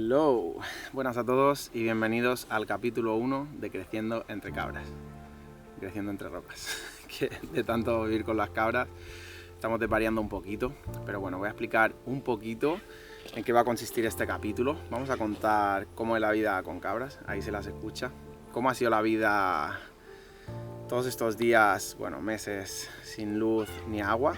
Hello, buenas a todos y bienvenidos al capítulo 1 de Creciendo entre cabras, creciendo entre rocas, que de tanto vivir con las cabras estamos desvariando un poquito, pero bueno, voy a explicar un poquito en qué va a consistir este capítulo. Vamos a contar cómo es la vida con cabras, ahí se las escucha, cómo ha sido la vida todos estos días, meses sin luz ni agua.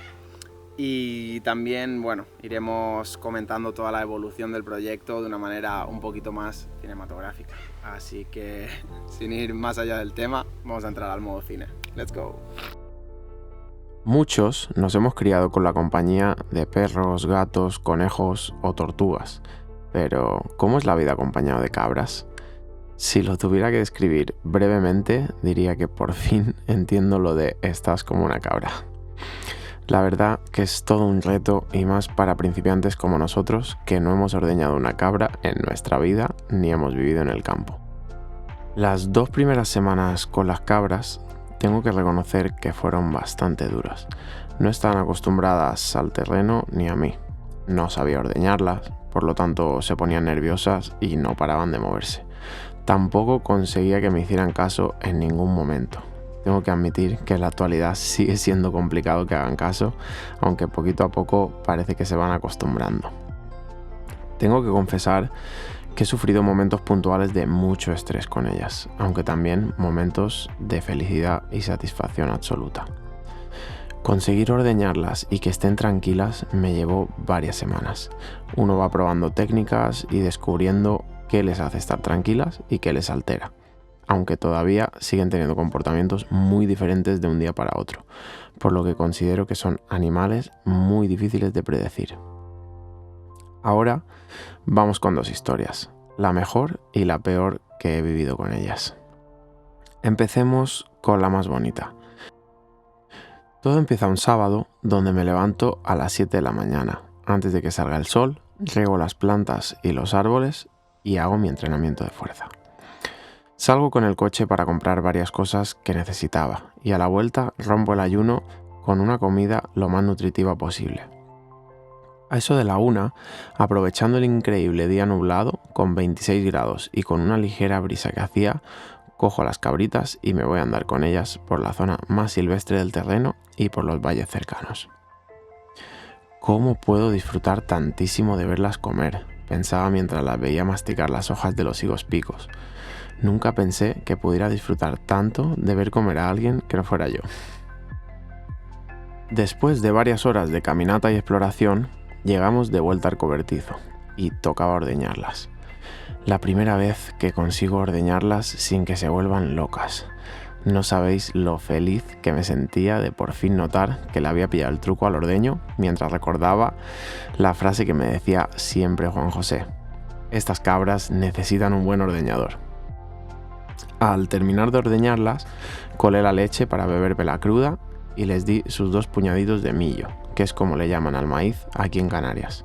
Y también, iremos comentando toda la evolución del proyecto de una manera un poquito más cinematográfica. Así que, sin ir más allá del tema, vamos a entrar al modo cine. Let's go. Muchos nos hemos criado con la compañía de perros, gatos, conejos o tortugas. Pero, ¿cómo es la vida acompañado de cabras? Si lo tuviera que describir brevemente, diría que por fin entiendo lo de estás como una cabra. La verdad que es todo un reto y más para principiantes como nosotros que no hemos ordeñado una cabra en nuestra vida ni hemos vivido en el campo. Las 2 primeras semanas con las cabras tengo que reconocer que fueron bastante duras. No estaban acostumbradas al terreno ni a mí. No sabía ordeñarlas, por lo tanto se ponían nerviosas y no paraban de moverse. Tampoco conseguía que me hicieran caso en ningún momento. Tengo que admitir que en la actualidad sigue siendo complicado que hagan caso, aunque poquito a poco parece que se van acostumbrando. Tengo que confesar que he sufrido momentos puntuales de mucho estrés con ellas, aunque también momentos de felicidad y satisfacción absoluta. Conseguir ordeñarlas y que estén tranquilas me llevó varias semanas. Uno va probando técnicas y descubriendo qué les hace estar tranquilas y qué les altera, aunque todavía siguen teniendo comportamientos muy diferentes de un día para otro, por lo que considero que son animales muy difíciles de predecir. Ahora vamos con 2 historias, la mejor y la peor que he vivido con ellas. Empecemos con la más bonita. Todo empieza un sábado donde me levanto a las 7 de la mañana, antes de que salga el sol, riego las plantas y los árboles y hago mi entrenamiento de fuerza. Salgo con el coche para comprar varias cosas que necesitaba y a la vuelta rompo el ayuno con una comida lo más nutritiva posible. A eso de la 1, aprovechando el increíble día nublado con 26 grados y con una ligera brisa que hacía, cojo a las cabritas y me voy a andar con ellas por la zona más silvestre del terreno y por los valles cercanos. ¿Cómo puedo disfrutar tantísimo de verlas comer?, pensaba mientras las veía masticar las hojas de los higos picos. Nunca pensé que pudiera disfrutar tanto de ver comer a alguien que no fuera yo. Después de varias horas de caminata y exploración, llegamos de vuelta al cobertizo y tocaba ordeñarlas. La primera vez que consigo ordeñarlas sin que se vuelvan locas. No sabéis lo feliz que me sentía de por fin notar que le había pillado el truco al ordeño mientras recordaba la frase que me decía siempre Juan José: estas cabras necesitan un buen ordeñador. Al terminar de ordeñarlas, colé la leche para bebérmela cruda y les di sus 2 puñaditos de millo, que es como le llaman al maíz aquí en Canarias.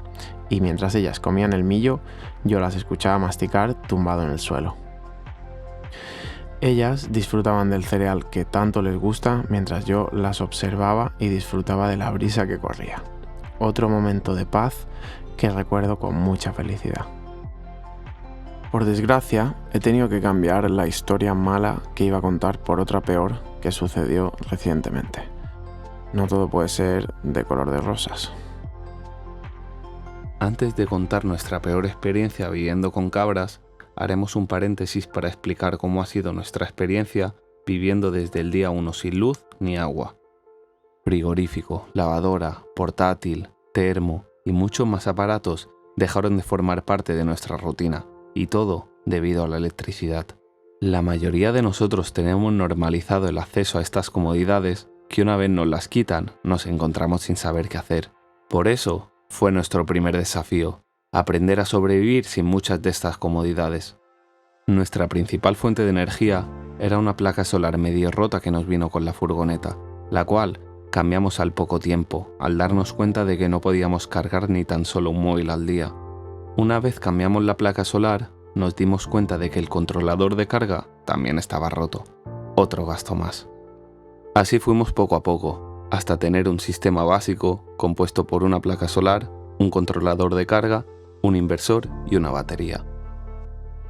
Y mientras ellas comían el millo, yo las escuchaba masticar tumbado en el suelo. Ellas disfrutaban del cereal que tanto les gusta mientras yo las observaba y disfrutaba de la brisa que corría. Otro momento de paz que recuerdo con mucha felicidad. Por desgracia, he tenido que cambiar la historia mala que iba a contar por otra peor que sucedió recientemente. No todo puede ser de color de rosas. Antes de contar nuestra peor experiencia viviendo con cabras, haremos un paréntesis para explicar cómo ha sido nuestra experiencia viviendo desde el día 1 sin luz ni agua. Frigorífico, lavadora, portátil, termo y muchos más aparatos dejaron de formar parte de nuestra rutina. Y todo debido a la electricidad. La mayoría de nosotros tenemos normalizado el acceso a estas comodidades que una vez nos las quitan, nos encontramos sin saber qué hacer. Por eso fue nuestro primer desafío, aprender a sobrevivir sin muchas de estas comodidades. Nuestra principal fuente de energía era una placa solar medio rota que nos vino con la furgoneta, la cual cambiamos al poco tiempo, al darnos cuenta de que no podíamos cargar ni tan solo un móvil al día. Una vez cambiamos la placa solar, nos dimos cuenta de que el controlador de carga también estaba roto. Otro gasto más. Así fuimos poco a poco, hasta tener un sistema básico compuesto por una placa solar, un controlador de carga, un inversor y una batería.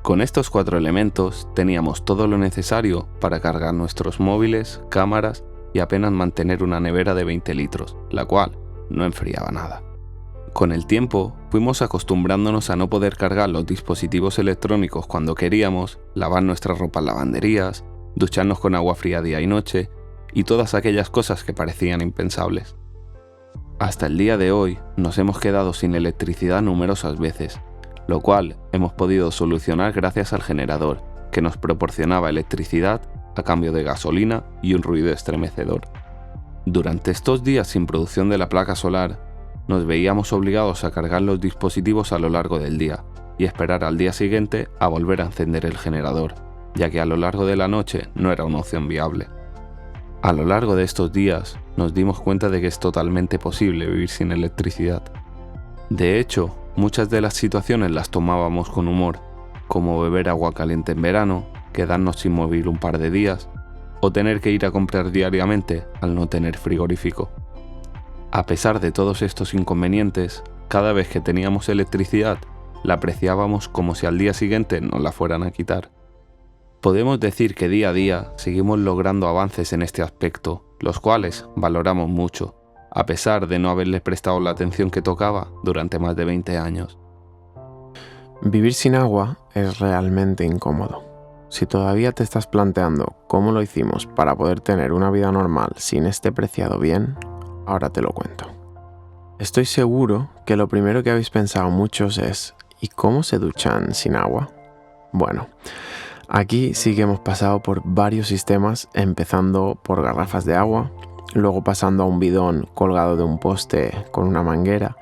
Con estos 4 elementos teníamos todo lo necesario para cargar nuestros móviles, cámaras y apenas mantener una nevera de 20 litros, la cual no enfriaba nada. Con el tiempo, fuimos acostumbrándonos a no poder cargar los dispositivos electrónicos cuando queríamos, lavar nuestra ropa en lavanderías, ducharnos con agua fría día y noche, y todas aquellas cosas que parecían impensables. Hasta el día de hoy, nos hemos quedado sin electricidad numerosas veces, lo cual hemos podido solucionar gracias al generador, que nos proporcionaba electricidad a cambio de gasolina y un ruido estremecedor. Durante estos días sin producción de la placa solar, nos veíamos obligados a cargar los dispositivos a lo largo del día y esperar al día siguiente a volver a encender el generador, ya que a lo largo de la noche no era una opción viable. A lo largo de estos días nos dimos cuenta de que es totalmente posible vivir sin electricidad. De hecho, muchas de las situaciones las tomábamos con humor, como beber agua caliente en verano, quedarnos sin móvil un par de días, o tener que ir a comprar diariamente al no tener frigorífico. A pesar de todos estos inconvenientes, cada vez que teníamos electricidad, la apreciábamos como si al día siguiente nos la fueran a quitar. Podemos decir que día a día seguimos logrando avances en este aspecto, los cuales valoramos mucho, a pesar de no haberles prestado la atención que tocaba durante más de 20 años. Vivir sin agua es realmente incómodo. Si todavía te estás planteando cómo lo hicimos para poder tener una vida normal sin este preciado bien, ahora te lo cuento. Estoy seguro que lo primero que habéis pensado muchos es ¿y cómo se duchan sin agua? Bueno, aquí sí que hemos pasado por varios sistemas, empezando por garrafas de agua, luego pasando a un bidón colgado de un poste con una manguera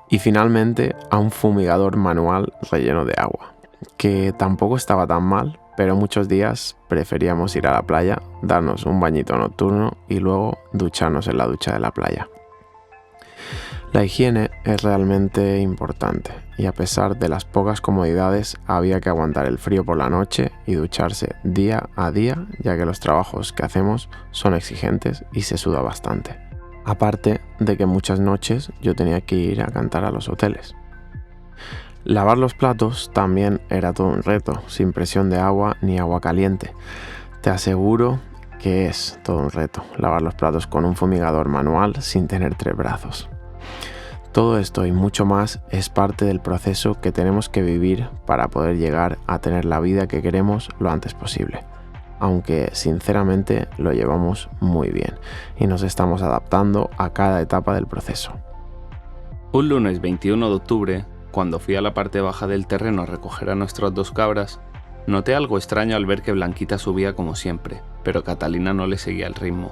y finalmente a un fumigador manual relleno de agua, que tampoco estaba tan mal, pero muchos días preferíamos ir a la playa, darnos un bañito nocturno y luego ducharnos en la ducha de la playa. La higiene es realmente importante y a pesar de las pocas comodidades había que aguantar el frío por la noche y ducharse día a día, ya que los trabajos que hacemos son exigentes y se suda bastante. Aparte de que muchas noches yo tenía que ir a cantar a los hoteles. Lavar los platos también era todo un reto, sin presión de agua ni agua caliente. Te aseguro que es todo un reto, lavar los platos con un fumigador manual sin tener 3 brazos. Todo esto y mucho más es parte del proceso que tenemos que vivir para poder llegar a tener la vida que queremos lo antes posible. Aunque sinceramente lo llevamos muy bien y nos estamos adaptando a cada etapa del proceso. Un lunes 21 de octubre, cuando fui a la parte baja del terreno a recoger a nuestras 2 cabras, noté algo extraño al ver que Blanquita subía como siempre, pero Catalina no le seguía el ritmo.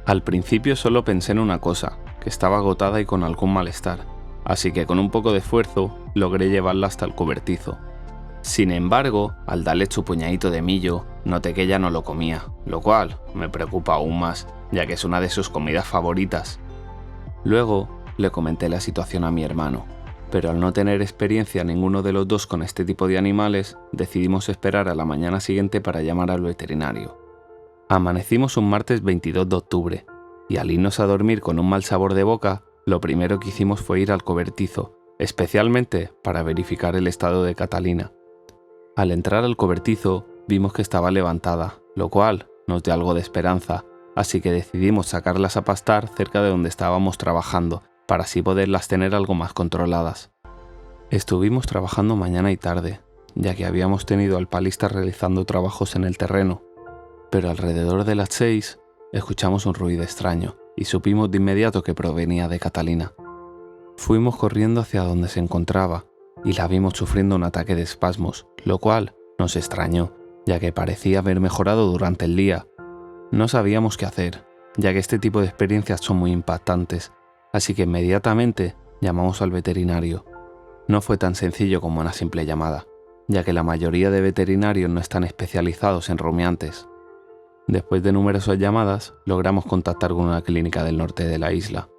Al principio solo pensé en una cosa, que estaba agotada y con algún malestar, así que con un poco de esfuerzo logré llevarla hasta el cobertizo. Sin embargo, al darle su puñadito de millo, noté que ella no lo comía, lo cual me preocupa aún más, ya que es una de sus comidas favoritas. Luego le comenté la situación a mi hermano, pero al no tener experiencia ninguno de los dos con este tipo de animales, decidimos esperar a la mañana siguiente para llamar al veterinario. Amanecimos un martes 22 de octubre, y al irnos a dormir con un mal sabor de boca, lo primero que hicimos fue ir al cobertizo, especialmente para verificar el estado de Catalina. Al entrar al cobertizo, vimos que estaba levantada, lo cual nos dio algo de esperanza, así que decidimos sacarlas a pastar cerca de donde estábamos trabajando, para así poderlas tener algo más controladas. Estuvimos trabajando mañana y tarde, ya que habíamos tenido al palista realizando trabajos en el terreno, pero alrededor de las 6 escuchamos un ruido extraño y supimos de inmediato que provenía de Catalina. Fuimos corriendo hacia donde se encontraba y la vimos sufriendo un ataque de espasmos, lo cual nos extrañó, ya que parecía haber mejorado durante el día. No sabíamos qué hacer, ya que este tipo de experiencias son muy impactantes, así que inmediatamente llamamos al veterinario. No fue tan sencillo como una simple llamada, ya que la mayoría de veterinarios no están especializados en rumiantes. Después de numerosas llamadas, logramos contactar con una clínica del norte de la isla.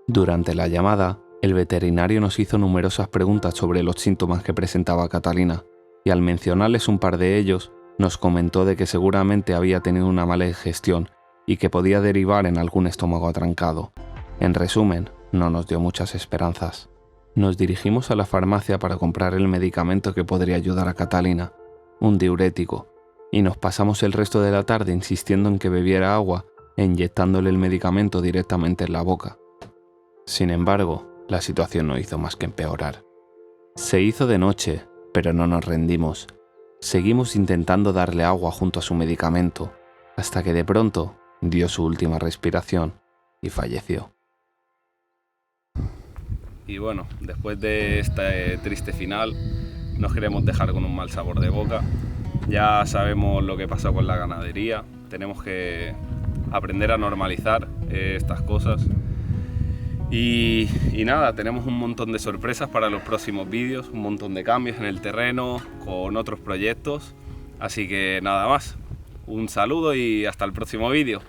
Durante la llamada, el veterinario nos hizo numerosas preguntas sobre los síntomas que presentaba Catalina, y al mencionarles un par de ellos, nos comentó de que seguramente había tenido una mala digestión y que podía derivar en algún estómago atrancado. En resumen, no nos dio muchas esperanzas. Nos dirigimos a la farmacia para comprar el medicamento que podría ayudar a Catalina, un diurético, y nos pasamos el resto de la tarde insistiendo en que bebiera agua e inyectándole el medicamento directamente en la boca. Sin embargo, la situación no hizo más que empeorar. Se hizo de noche, pero no nos rendimos. Seguimos intentando darle agua junto a su medicamento, hasta que de pronto dio su última respiración y falleció. Y bueno, después de este triste final, nos queremos dejar con un mal sabor de boca. Ya sabemos lo que pasó con la ganadería, tenemos que aprender a normalizar estas cosas. Y nada, tenemos un montón de sorpresas para los próximos vídeos, un montón de cambios en el terreno, con otros proyectos. Así que nada más, un saludo y hasta el próximo vídeo.